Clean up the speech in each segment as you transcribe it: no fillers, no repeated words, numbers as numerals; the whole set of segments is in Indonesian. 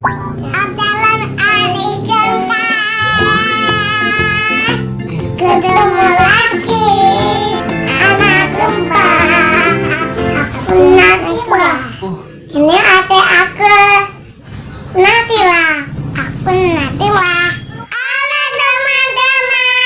Adalah hari gempa, ketemu lagi anak gempa. Aku Natila, ini adik aku Natila. Aku Natila. Halo teman-teman,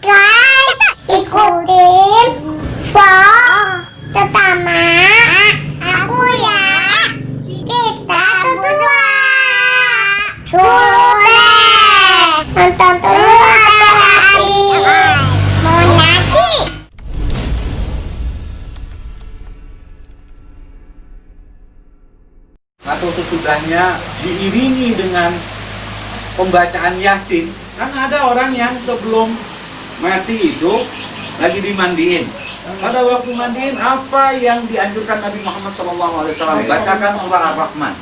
guys, ikutin vlog pertama aku ya. Kita berdua sudah nonton terus hari mau ngaji. Atau sesudahnya diiringi dengan pembacaan Yasin. Kan ada orang yang sebelum mati itu lagi dimandiin. Pada waktu mandiin, apa yang dianjurkan Nabi Muhammad SAW? Bacakan surah Ar-Rahman.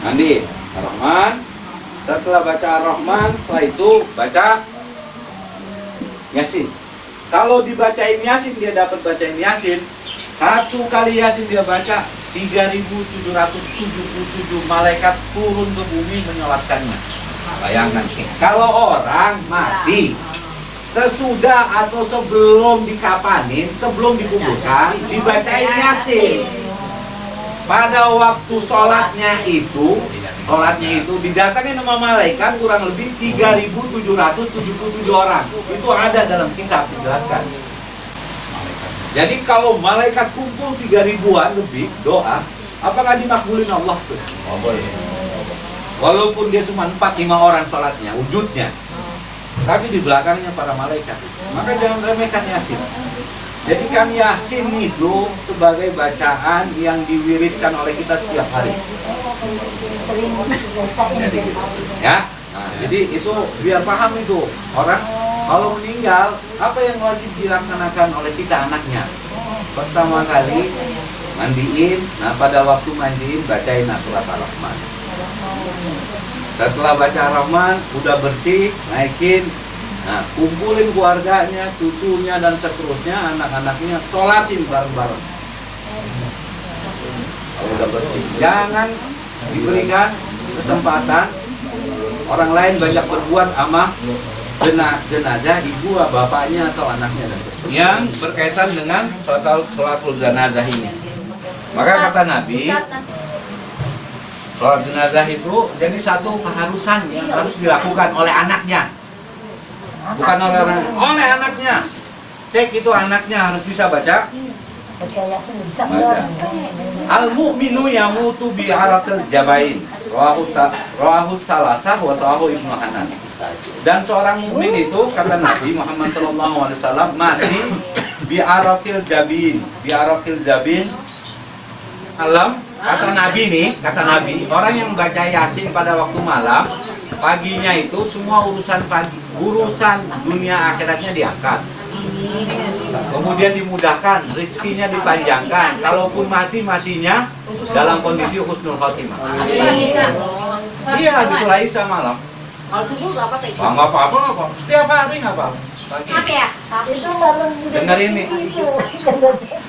Mandi Ar-Rahman. Setelah baca Ar-Rahman, setelah itu baca Yasin. Kalau dibacain Yasin, dia dapat bacain Yasin. Satu kali Yasin dia baca, 3.777 malaikat turun ke bumi menyolatkannya. Bayangkan sih, kalau orang mati sesudah atau sebelum dikapanin, sebelum dikuburkan, dibacain Yasin. Pada waktu sholatnya itu didatangin sama malaikat kurang lebih 3.777 orang. Itu ada dalam kitab dijelaskan. Jadi kalau malaikat kumpul 3.000-an lebih doa, apakah dimakbulin Allah tuh? Oh, boleh. Walaupun dia cuma 4-5 orang sholatnya, wujudnya, tapi di belakangnya para malaikat. Maka jangan remehkan Yasin. Jadi kan Yasin itu sebagai bacaan yang diwiridkan oleh kita setiap hari. Jadi gitu. Ya. Nah, jadi itu biar paham itu orang kalau meninggal apa yang wajib dilaksanakan oleh kita anaknya. Pertama kali mandiin. Nah pada waktu mandiin bacain surat Ar-Rahman. Setelah baca Ar-Rahman udah bersih, naikin. Nah kumpulin keluarganya, cucunya dan seterusnya, anak-anaknya, sholatin bareng-bareng. Kalau udah bersih, jangan diberikan kesempatan orang lain banyak berbuat sama jenazah ibu, bapaknya atau anaknya dan yang berkaitan dengan sholatul jenazah ini. Maka kata Nabi, sholat jenazah itu jadi satu keharusan yang harus dilakukan oleh anaknya, bukan oleh anaknya. Cek itu anaknya harus bisa baca. Al-mu'minu yamutu bi aratil jabain. Rawahu salasah wa sahahu Ibnu Hanan. Dan seorang mukmin itu kata Nabi Muhammad SAW mati bi aratil jabin. Bi aratil jabin. Malam kata Nabi orang yang baca Yasin pada waktu malam, paginya itu semua urusan dunia akhiratnya diangkat. Kemudian dimudahkan, rezekinya dipanjangkan. Kalaupun matinya dalam kondisi husnul khotimah. Iya, di Sulaisa malam. Kalau subuh apa teh? Nggak apa-apa. Setiap hari nggak apa-apa. Dengar ini.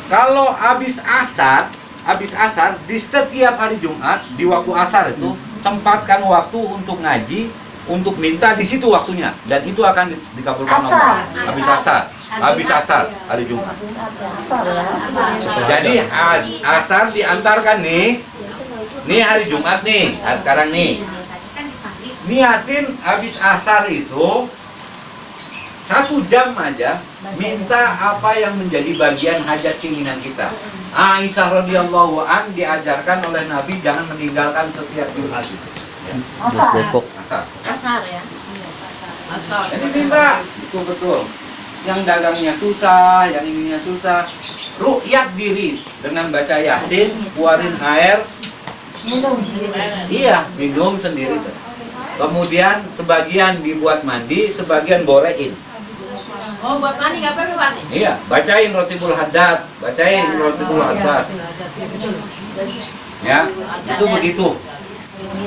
Kalau habis asar di setiap hari Jumat di waktu asar itu sempatkan waktu untuk ngaji, untuk minta di situ waktunya, dan itu akan dikabulkan Allah. Habis asar hari Jumat. Jadi asar diantarkan nih hari Jumat nih, sekarang nih. Niatin habis asar itu 1 jam aja minta apa yang menjadi bagian hajat keinginan kita. Aisyah radhiyallahu an diajarkan oleh Nabi jangan meninggalkan setiap Jumat itu. Asar ya. Asar. Jadi minta betul. Yang dagangnya susah, yang ininya susah. Ru'yat diri dengan baca Yasin, keluarin air. Iya, minum sendiri. Kemudian sebagian dibuat mandi, sebagian borein. Oh, buat mandi nggak apa-apa, Pak? Iya, bacain Rotibul Haddad, Ya, itu begitu.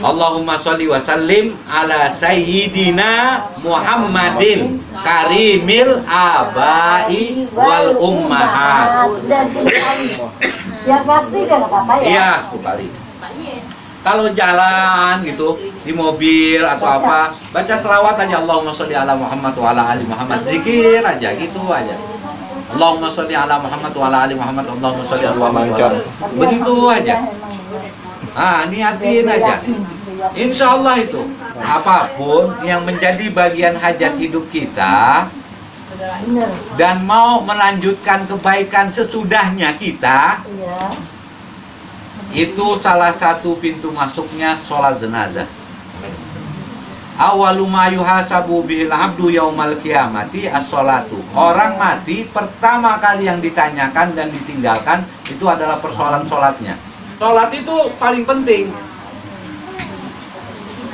Allahumma sholli wa sallim ala sayyidina Muhammadin karimil abai wal ummahat. Biar pasti kan apa ya? Iya, 10 kali. Kalau jalan gitu di mobil atau apa, baca selawat aja, Allahumma sholli ala Muhammad wa ala ali Muhammad, zikir aja gitu aja. Allahumma sholli ala Muhammad wa ala ali Muhammad, Allahumma sholli ala Muhammad wa ala. Begitu aja. Niatin aja. Insya Allah itu apapun yang menjadi bagian hajat hidup kita Bener. dan mau melanjutkan kebaikan sesudahnya kita, Iya. itu salah satu pintu masuknya sholat jenazah. Awalu ma yuhasabu bihil abdu yaumal qiyamati as-sholatu. Orang mati pertama kali yang ditanyakan dan ditinggalkan itu adalah persoalan sholatnya. Sholat itu paling penting.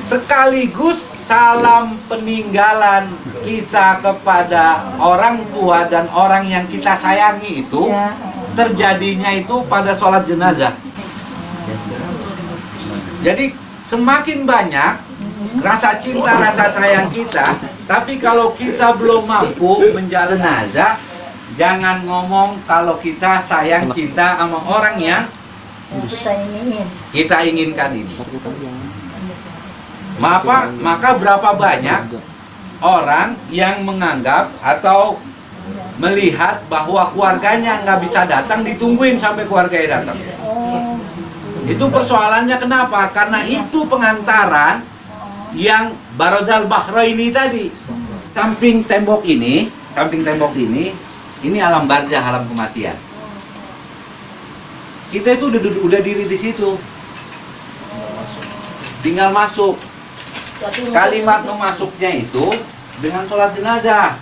Sekaligus salam peninggalan kita kepada orang tua dan orang yang kita sayangi itu Iya. terjadinya itu pada sholat jenazah. Jadi semakin banyak rasa cinta, rasa sayang kita, tapi kalau kita belum mampu menjalani jenazah, jangan ngomong kalau kita sayang cinta sama orang yang Kita inginin. kita inginkan ini. Maka berapa banyak orang yang menganggap atau melihat bahwa keluarganya nggak bisa datang, ditungguin sampai keluarganya datang. Oh. Itu persoalannya kenapa? Karena itu pengantaran yang Barozal Bahraini tadi. Samping tembok ini alam barzah, alam kematian. Kita itu udah diri di situ. Tinggal masuk. Kalimat memasuknya itu dengan sholat jenazah.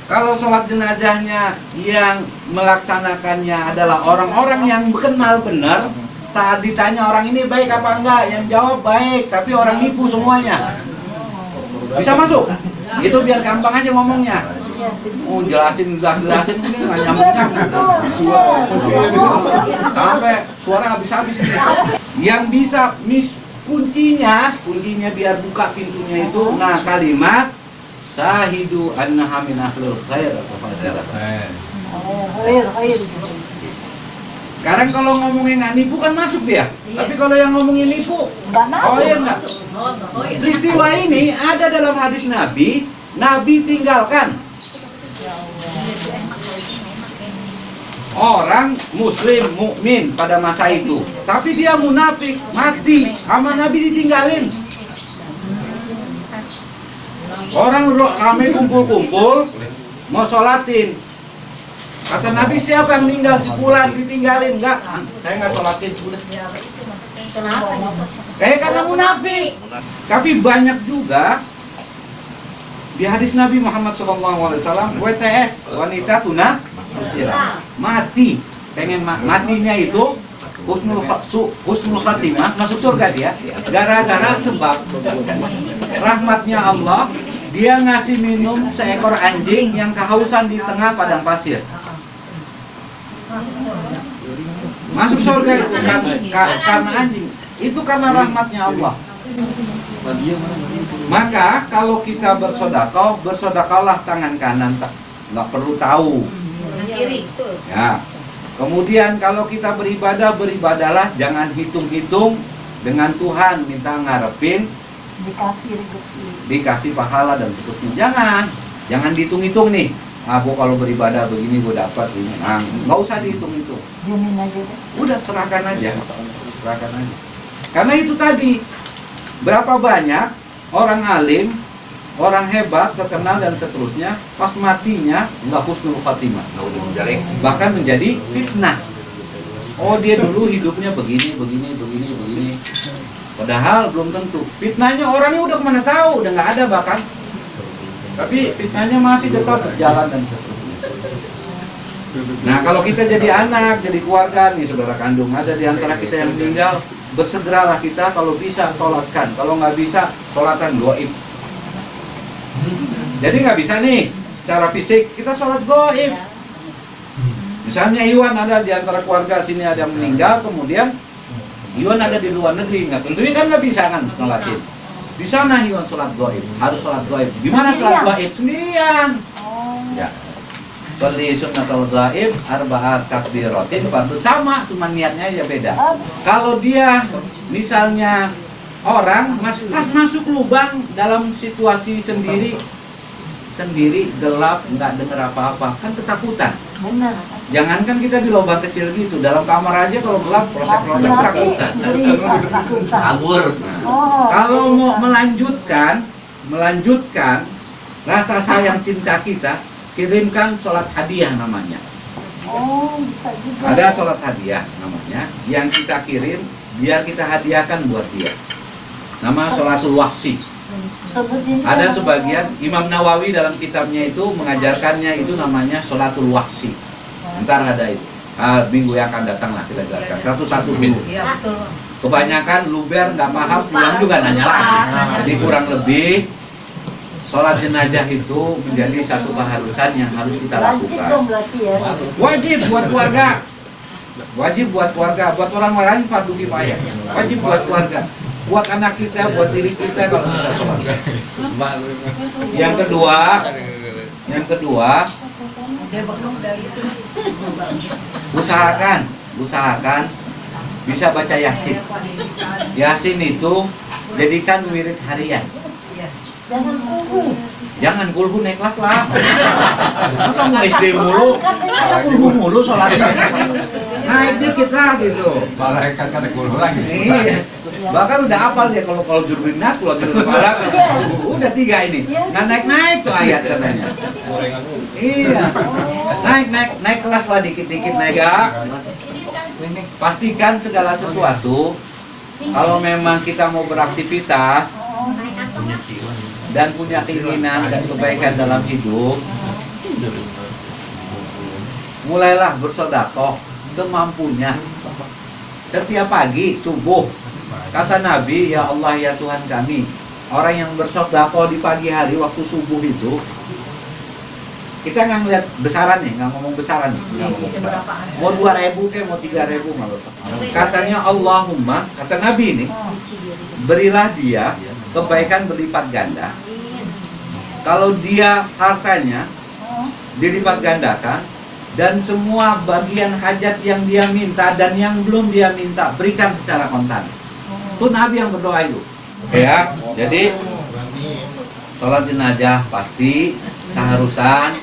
Kalau sholat jenazahnya yang melaksanakannya adalah orang-orang yang kenal benar, saat ditanya orang ini baik apa enggak, yang jawab baik, tapi orang nipu semuanya. Bisa masuk? Itu biar gampang aja ngomongnya. Oh, jelasin ini nggak nyambung. Sampai suara habis-habis. Yang bisa kuncinya biar buka pintunya itu, nah kalimat syahidu annaha min ahlul khair. Khair. Sekarang kalau ngomongin nggak nipu kan masuk dia. Tapi kalau yang ngomongin nipu, Nggak masuk. oh iya nggak. Peristiwa ini ada dalam hadis Nabi, Nabi tinggalkan orang muslim mukmin pada masa itu, tapi dia munafik mati sama Nabi ditinggalin. Orang ramai kumpul-kumpul mau sholatin, kata Nabi, siapa yang meninggal sebulan ditinggalin? Enggak, saya nggak sholatin. Karena munafik. Tapi banyak juga di hadis Nabi Muhammad SAW, WTS, wanita tuna usira, mati, pengen matinya itu husnul khatimah, masuk surga dia, gara-gara sebab rahmatnya Allah, dia ngasih minum seekor anjing yang kehausan di tengah padang pasir. Masuk surga itu karena anjing. Itu karena rahmatnya Allah. Maka kalau kita bersedekahlah tangan kanan, nggak perlu tahu. Ya. Kemudian kalau kita beribadahlah jangan hitung-hitung dengan Tuhan, minta ngarepin Dikasih rezeki. dikasih pahala dan seterusnya. Jangan dihitung-hitung nih. Bu kalau beribadah begini gue dapat ini. Nah, nggak usah dihitung-hitung. Diamin aja deh. Udah serahkan aja. Karena itu tadi, berapa banyak orang alim, orang hebat, terkenal dan seterusnya, pas matinya nggak husnul khatimah, bahkan menjadi fitnah. Oh, dia dulu hidupnya begini. Padahal belum tentu. Fitnahnya orangnya udah kemana tahu, udah nggak ada bahkan. Tapi fitnahnya masih tetap berjalan dan seterusnya. Nah, kalau kita jadi anak, jadi keluarga nih, saudara kandung, ada di antara kita yang meninggal, bersegeralah kita kalau bisa sholatkan. Kalau nggak bisa, sholatan goib. Jadi nggak bisa nih, secara fisik kita sholat goib. Misalnya Iwan ada di antara keluarga sini ada yang meninggal, kemudian Iwan ada di luar negeri, nggak tentunya kan nggak bisa kan sholatin. Di sana Iwan sholat goib, harus sholat goib. Gimana sholat goib? Sendirian. Oh. Ya. Sholli sunnatul ghaib arba'at takbiratin fardu. Sama, cuma niatnya aja beda. Kalau dia misalnya orang masuk lubang dalam situasi sendiri gelap, nggak dengar apa-apa, kan ketakutan. Benar. Jangankan kita di lubang kecil gitu, dalam kamar aja kalau gelap prosek-prosek ketakutan. Anggur. Oh. Kalau mau melanjutkan rasa sayang cinta kita, kirimkan sholat hadiah namanya. Oh, bisa juga. Ada sholat hadiah namanya yang kita kirim biar kita hadiahkan buat dia. Nama sholatul wahsi. Sebutin Ada nama. sebagian Imam Nawawi dalam kitabnya itu mengajarkannya itu namanya sholatul wahsi. Ntar ada itu. Minggu yang akan datang lah kita jelaskan satu-satu minggu. Iya betul. Kebanyakan luber nggak paham, pulang juga nanya lagi. Jadi kurang lebih sholat jenazah itu menjadi satu keharusan yang harus kita Wajib lakukan. dong berarti ya. Wajib buat keluarga. Wajib buat keluarga, buat orang lain fardu kifayah. Wajib buat keluarga. Buat anak kita, buat diri kita kalau bisa sholat. Yang kedua, usahakan bisa baca Yasin. Yasin itu jadikan wirid harian. Jangan kulhu. Jangan kulhu naik kelas lah. Masa mau SD mulu? Masa kulhu mulu sholatnya? Naik dikit lah gitu. Malaikat kan kulhu lagi. Iya. Bahkan udah hafal dia kalau juru dinas, kalau juru kepala, udah 3 ini. Nggak naik tuh ayat katanya. Iya. Naik kelas lah dikit-dikit naik ya. Pastikan segala sesuatu kalau memang kita mau beraktivitas dan punya keinginan dan kebaikan dalam hidup, mulailah bersedekah semampunya. Setiap pagi subuh kata Nabi, ya Allah ya Tuhan kami, orang yang bersedekah di pagi hari waktu subuh itu, kita nggak ngeliat besaran nih, nggak ngomong besaran nih, nggak ngomong besaran. Mau 2.000 ke mau 3.000 malah. Katanya Allahumma, kata Nabi ini, berilah dia kebaikan berlipat ganda. Kalau dia hartanya dilipat gandakan, dan semua bagian hajat yang dia minta dan yang belum dia minta berikan secara kontan. Itu Nabi yang berdoa itu. Ya, jadi sholat jenazah pasti keharusan.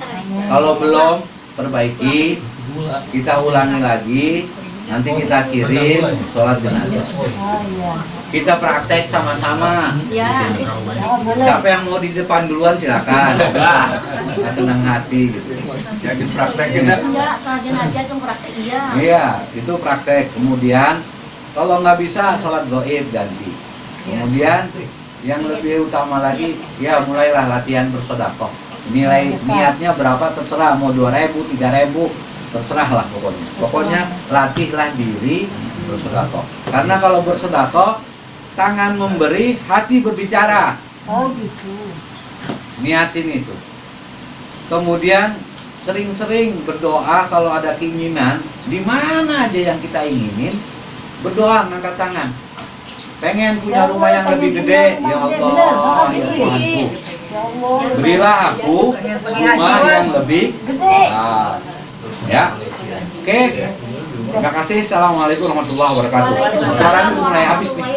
Kalau belum, perbaiki, kita ulangi lagi, nanti kita kirim sholat jenazah. Oh iya. Kita praktek sama-sama. Iya. Oh, boleh. Siapa yang mau di depan duluan silakan. Senang hati gitu. Yang dipraktekin dah. Iya, sajen aja tuh praktek iya. Iya, itu praktek. Kemudian kalau nggak bisa sholat goib ganti. Kemudian yang lebih utama lagi, ya mulailah latihan bersedekah. Niatnya berapa terserah, mau 2.000, 3.000, terserah lah pokoknya. Pokoknya latihlah diri bersedekah. Karena kalau bersedekah, tangan memberi, hati berbicara. Oh gitu. Niatin itu. Kemudian sering-sering berdoa kalau ada keinginan, di mana aja yang kita inginin, berdoa ngangkat tangan. Pengen punya rumah yang lebih gede, ya Allah, ya Tuhanku, Ya Allah. berilah aku rumah yang lebih Gede. besar. Ya, oke. Terima kasih. Assalamualaikum warahmatullahi wabarakatuh. Saran mulai habis nih.